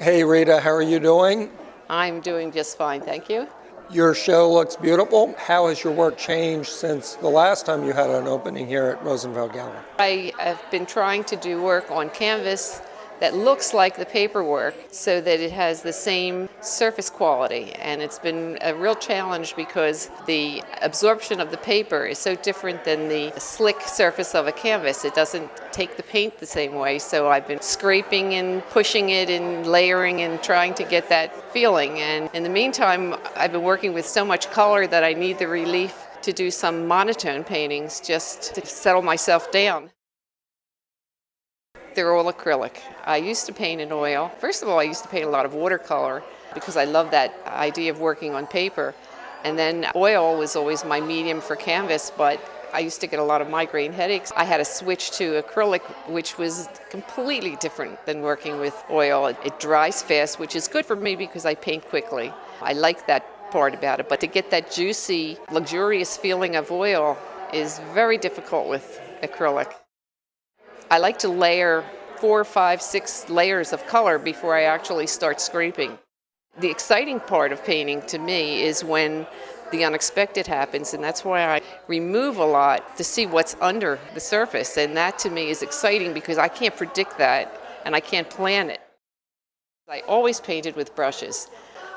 Hey Rita, how are you doing? I'm doing just fine, thank you. Your show looks beautiful. How has your work changed since the last time you had an opening here at Rosenfeld Gallery? I have been trying to do work on canvas that looks like the paperwork so that it has the same surface quality. And it's been a real challenge because the absorption of the paper is so different than the slick surface of a canvas. It doesn't take the paint the same way. So I've been scraping and pushing it and layering and trying to get that feeling. And in the meantime, I've been working with so much color that I need the relief to do some monotone paintings just to settle myself down. They're all acrylic. I used to paint in oil. First of all, I used to paint a lot of watercolor because I love that idea of working on paper. And then oil was always my medium for canvas, but I used to get a lot of migraine headaches. I had to switch to acrylic, which was completely different than working with oil. It dries fast, which is good for me because I paint quickly. I like that part about it, but to get that juicy, luxurious feeling of oil is very difficult with acrylic. I like to layer 4, 5, 6 layers of color before I actually start scraping. The exciting part of painting to me is when the unexpected happens, and that's why I remove a lot to see what's under the surface. And that to me is exciting because I can't predict that and I can't plan it. I always painted with brushes.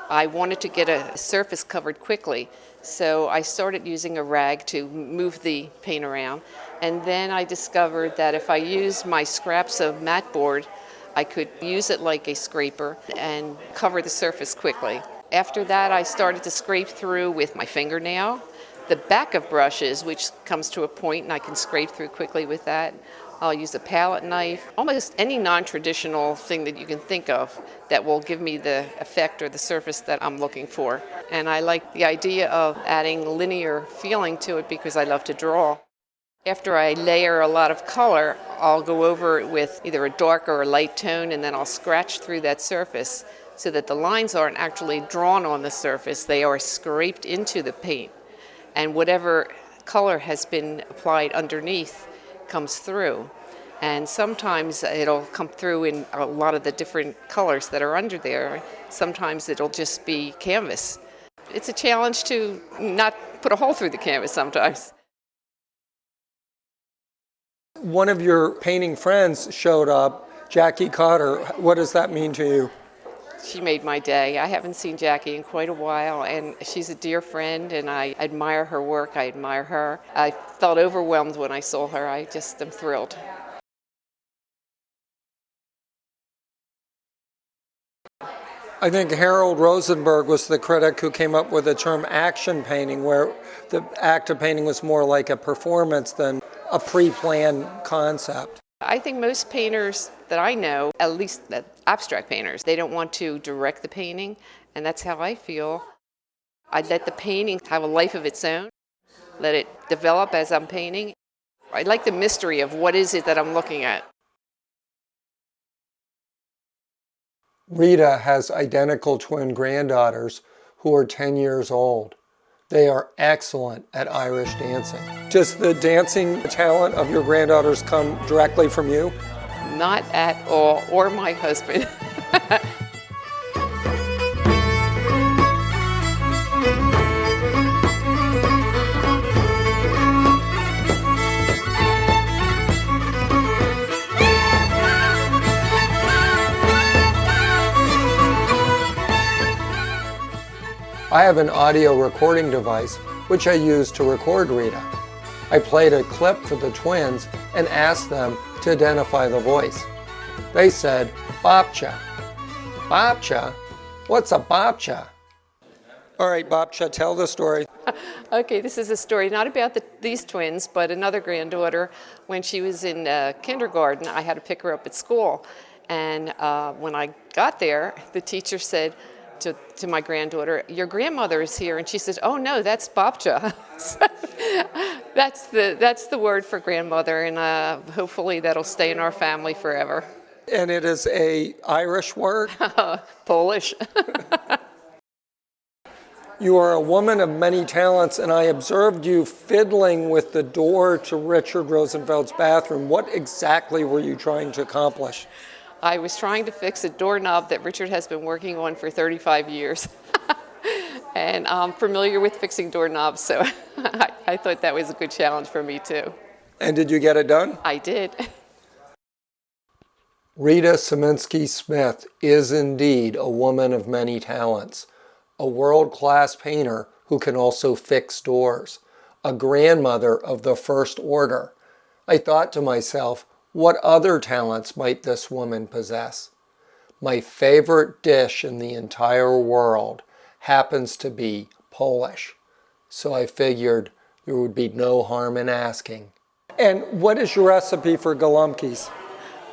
I wanted to get a surface covered quickly, so I started using a rag to move the paint around. And then I discovered that if I used my scraps of mat board, I could use it like a scraper and cover the surface quickly. After that, I started to scrape through with my fingernail, the back of brushes, which comes to a point and I can scrape through quickly with that. I'll use a palette knife, almost any non-traditional thing that you can think of that will give me the effect or the surface that I'm looking for. And I like the idea of adding linear feeling to it because I love to draw. After I layer a lot of color, I'll go over it with either a dark or a light tone, and then I'll scratch through that surface so that the lines aren't actually drawn on the surface, they are scraped into the paint. And whatever color has been applied underneath comes through. And sometimes it'll come through in a lot of the different colors that are under there. Sometimes it'll just be canvas. It's a challenge to not put a hole through the canvas sometimes. One of your painting friends showed up, Jackie Cotter. What does that mean to you? She made my day. I haven't seen Jackie in quite a while, and she's a dear friend, and I admire her work. I admire her. I felt overwhelmed when I saw her. I just am thrilled. I think Harold Rosenberg was the critic who came up with the term action painting, where the act of painting was more like a performance than a pre-planned concept. I think most painters that I know, at least abstract painters, they don't want to direct the painting, and that's how I feel. I let the painting have a life of its own, let it develop as I'm painting. I like the mystery of what is it that I'm looking at. Rita has identical twin granddaughters who are 10 years old. They are excellent at Irish dancing. Does the dancing talent of your granddaughters come directly from you? Not at all, or my husband. I have an audio recording device which I use to record Rita. I played a clip for the twins and asked them to identify the voice. They said, "Babcha." Babcha? What's a babcha? All right, Babcha, tell the story. Okay, this is a story not about these twins, but another granddaughter. When she was in kindergarten, I had to pick her up at school. And when I got there, the teacher said to my granddaughter, "Your grandmother is here." And she said, "Oh no, that's Babcha." So that's the word for grandmother, and hopefully that'll stay in our family forever. And it is an Irish word? Polish. You are a woman of many talents, and I observed you fiddling with the door to Richard Rosenfeld's bathroom. What exactly were you trying to accomplish? I was trying to fix a doorknob that Richard has been working on for 35 years. And I'm familiar with fixing doorknobs, so I thought that was a good challenge for me too. And did you get it done? I did. Rita Siemienski Smith is indeed a woman of many talents, a world-class painter who can also fix doors, a grandmother of the first order. I thought to myself, what other talents might this woman possess? My favorite dish in the entire world happens to be Polish, so I figured there would be no harm in asking. And what is your recipe for golumkis?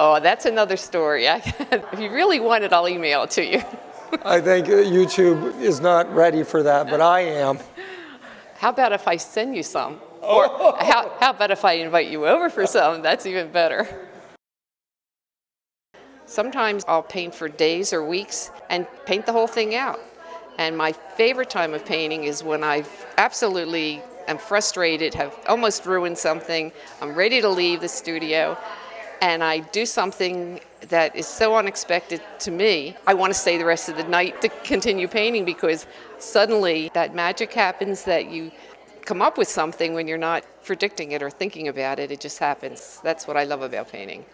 Oh, that's another story. If you really want it, I'll email it to you. I think YouTube is not ready for that, but I am. How about if I send you some? Or how about if I invite you over for some? That's even better. Sometimes I'll paint for days or weeks and paint the whole thing out. And my favorite time of painting is when I absolutely am frustrated, have almost ruined something, I'm ready to leave the studio, and I do something that is so unexpected to me. I want to stay the rest of the night to continue painting because suddenly that magic happens that you come up with something when you're not predicting it or thinking about it. It just happens. That's what I love about painting.